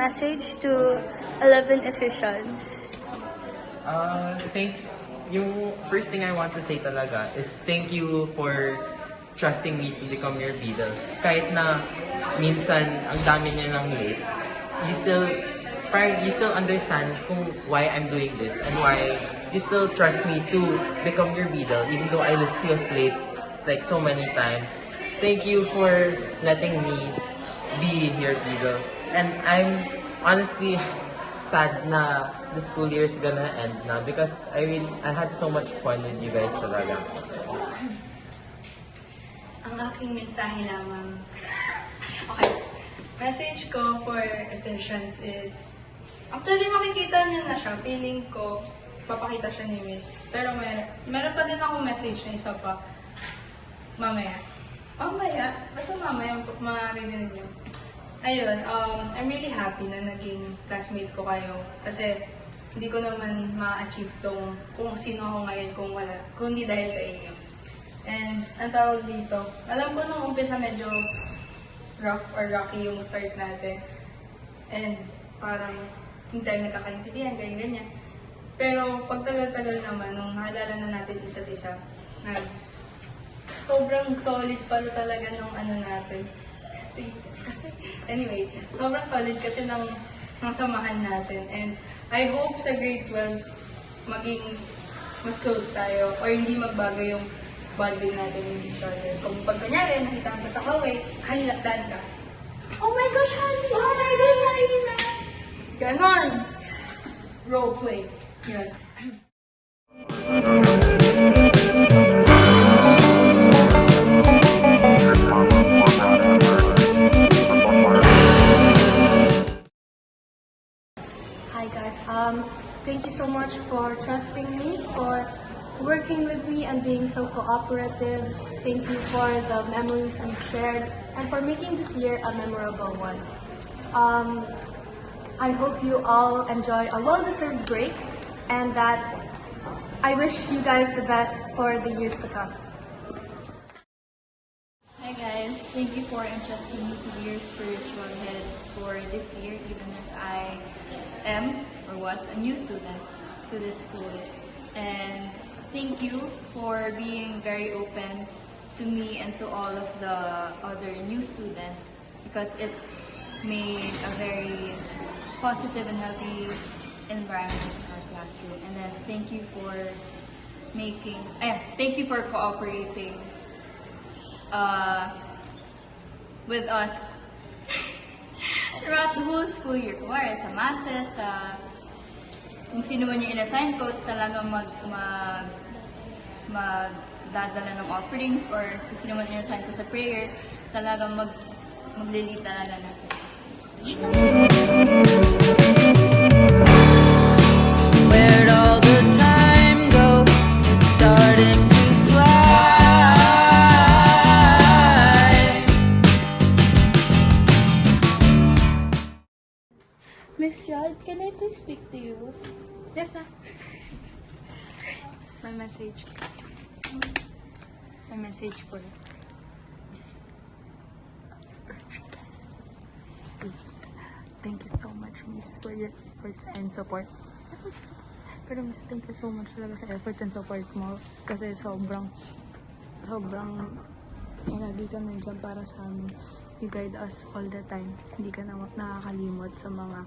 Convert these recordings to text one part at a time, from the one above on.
message to 11 officials? Yung first thing I want to say talaga is thank you for trusting me to become your bidal. Kahit na minsan ang dami niya ng lates, you still understand kung why I'm doing this and why you still trust me to become your bidal even though I list you as late like so many times. Thank you for letting me be your bidal. And I'm honestly sad na the school year is gonna end na because I had so much fun with you guys talaga. Ang aking mensahe lamang. Okay. Message ko for Efficients is, actually makikita niyo na siya. Feeling ko, papakita siya ni Miss. Pero meron pa din akong message na isa pa. Mamaya. Basta mamaya, ma-review niyo. Ayun, I'm really happy na naging classmates ko kayo. Kasi hindi ko naman ma-achieve kung sino ako ngayon kung hindi dahil sa inyo. And ang tawag dito, alam ko nung umpisa medyo rough or rocky yung start natin. And parang hindi tayo nagkakaintindihan, ganyan-ganyan. Pero pag tagal-tagal naman, nung nahalala na natin isa't isa, sobrang solid pala talaga nung natin. Kasi, anyway, sobrang solid kasi ng samahan natin. And I hope sa grade 12, maging mas close tayo or hindi magbago yung bonding natin with each other. Kung pag kanyari, nakita ka sa hallway, halilakdan ka. Oh my gosh, Hali! Oh my gosh, Hali na! Ganon! Role play. Yun. Hi guys, thank you so much for trusting me, for working with me and being so cooperative. Thank you for the memories we've shared and for making this year a memorable one. I hope you all enjoy a well-deserved break and that I wish you guys the best for the years to come. Hi guys, thank you for entrusting me to be your spiritual head for this year, even if I am or was a new student to this school. And thank you for being very open to me and to all of the other new students because it made a very positive and healthy environment in our classroom. And then thank you for cooperating with us throughout the whole school year. Kumari, sa masses, kung sino man yung in-assign ko, talagang magdadala ng offerings or kung sino man in-assign ko sa prayer, talagang maglilid talaga natin. Where'd all the time go? It's starting to fly. Miss Rod, can I please speak to you? Yes na. My message for Miss Rodriguez is thank you so much, Miss, for your efforts and support. Pero Miss, thank you so much talaga sa efforts and support mo kasi sobrang lagi ka nandiyan para sa amin. You guide us all the time. Hindi ka na nakakalimot sa mga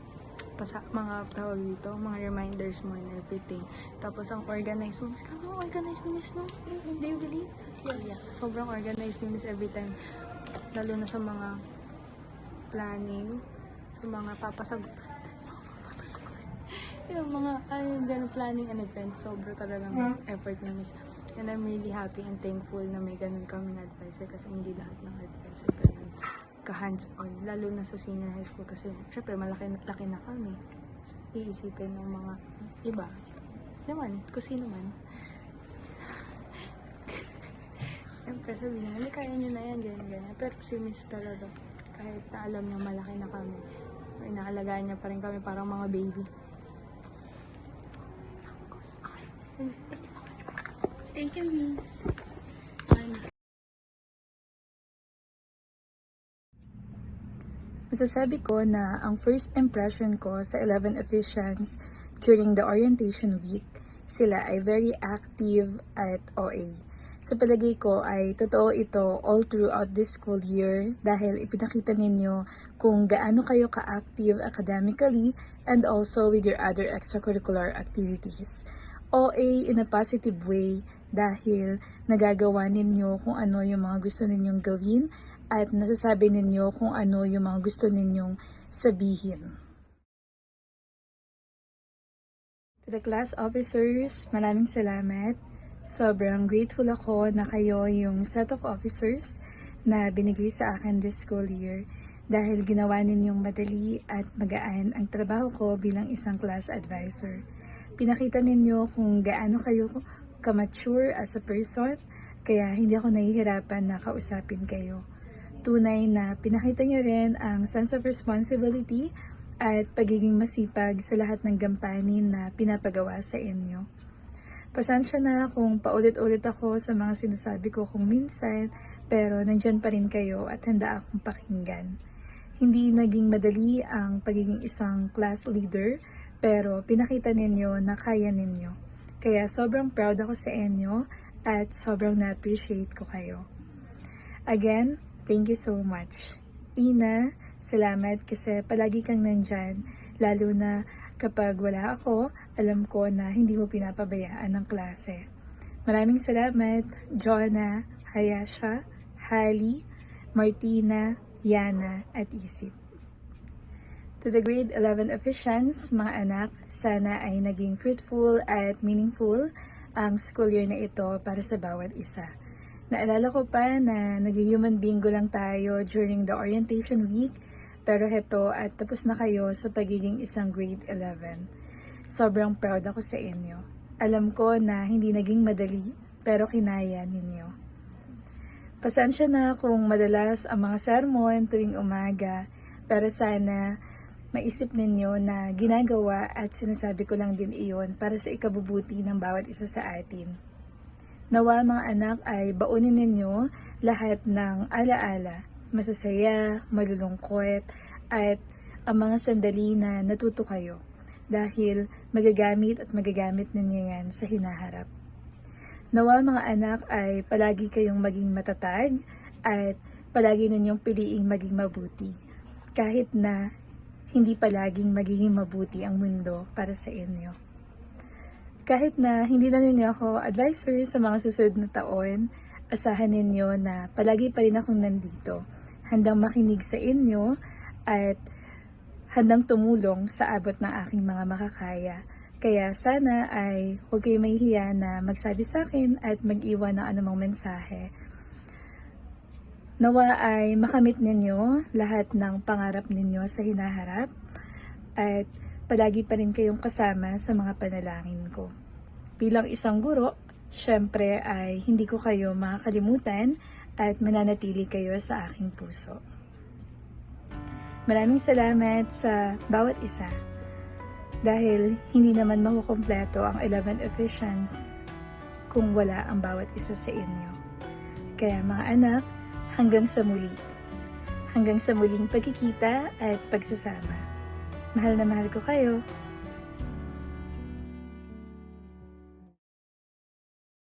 tawag dito, mga reminders mo and everything. Tapos ang organized mo, ang organized ni Miss, no? Do you believe? Yeah. Sobrang organized ni Miss every time. Lalo na sa mga planning, sa mga papasagutan. Yung mga planning and events, sobrang talagang effort ni Miss. And I'm really happy and thankful na may ganun kaming advisor kasi hindi lahat ng advisor ganun ka-hands-on, lalo na sa senior high school kasi syempre malaki na kami. Iisipin ng mga iba naman, kung sino man. Siyempre sabihin na, hindi kaya nyo na yan, ganyan. Pero si Miss talaga, kahit na alam niya malaki na kami, inaalagaan niya pa rin kami parang mga baby. Thank you so much. Thank you, Miss. Masasabi ko na ang first impression ko sa 11 Ephesians during the orientation week, sila ay very active at OA. Sa palagay ko ay totoo ito all throughout this school year dahil ipinakita ninyo kung gaano kayo ka-active academically and also with your other extracurricular activities. OA in a positive way dahil nagagawa ninyo kung ano yung mga gusto ninyong gawin at nasasabi ninyo kung ano yung mga gusto ninyong sabihin. To the class officers, maraming salamat. Sobrang grateful ako na kayo yung set of officers na binigay sa akin this school year dahil ginawa ninyong madali at magaan ang trabaho ko bilang isang class advisor. Pinakita ninyo kung gaano kayo ka-mature as a person, kaya hindi ako nahihirapan na kausapin kayo. Tunay na pinakita nyo rin ang sense of responsibility at pagiging masipag sa lahat ng gampanin na pinapagawa sa inyo. Pasensya na kung paulit-ulit ako sa mga sinasabi ko kung minsan, pero nandyan pa rin kayo at handa akong pakinggan. Hindi naging madali ang pagiging isang class leader, pero pinakita ninyo na kaya ninyo. Kaya sobrang proud ako sa inyo at sobrang na-appreciate ko kayo. Again, thank you so much. Ina, salamat kasi palagi kang nandyan, lalo na kapag wala ako, alam ko na hindi mo pinapabayaan ng klase. Maraming salamat, Jonah, Hayasha, Hali, Martina, Yana, at Isip. To the grade 11 Ephesians, mga anak, sana ay naging fruitful at meaningful ang school year na ito para sa bawat isa. Naalala ko pa na nag-human bingo lang tayo during the orientation week, pero heto at tapos na kayo sa pagiging isang grade 11. Sobrang proud ako sa inyo. Alam ko na hindi naging madali, pero kinaya ninyo. Pasensya na kung madalas ang mga sermon tuwing umaga, pero sana maisip ninyo na ginagawa at sinasabi ko lang din iyon para sa ikabubuti ng bawat isa sa atin. Nawa mga anak ay baunin ninyo lahat ng alaala, masasaya, malulungkot, at ang mga sandali na natuto kayo dahil magagamit ninyo yan sa hinaharap. Nawa mga anak ay palagi kayong maging matatag at palagi ninyong piliing maging mabuti kahit na hindi palaging magiging mabuti ang mundo para sa inyo. Kahit na hindi na ninyo ako advisor sa mga susunod na taon, asahan ninyo na palagi pa rin akong nandito, handang makinig sa inyo at handang tumulong sa abot ng aking mga makakaya. Kaya sana ay huwag kayo mahihiya na magsabi sa akin at mag-iwan ng anumang mensahe. Nawa ay makamit ninyo lahat ng pangarap ninyo sa hinaharap at palagi pa rin kayong kasama sa mga panalangin ko. Bilang isang guro, syempre ay hindi ko kayo makakalimutan at mananatili kayo sa aking puso. Maraming salamat sa bawat isa dahil hindi naman makukumpleto ang 11 Ephesians kung wala ang bawat isa sa inyo. Kaya mga anak, hanggang sa muli. Hanggang sa muling pagkikita at pagsasama. Mahal na mahal ko kayo.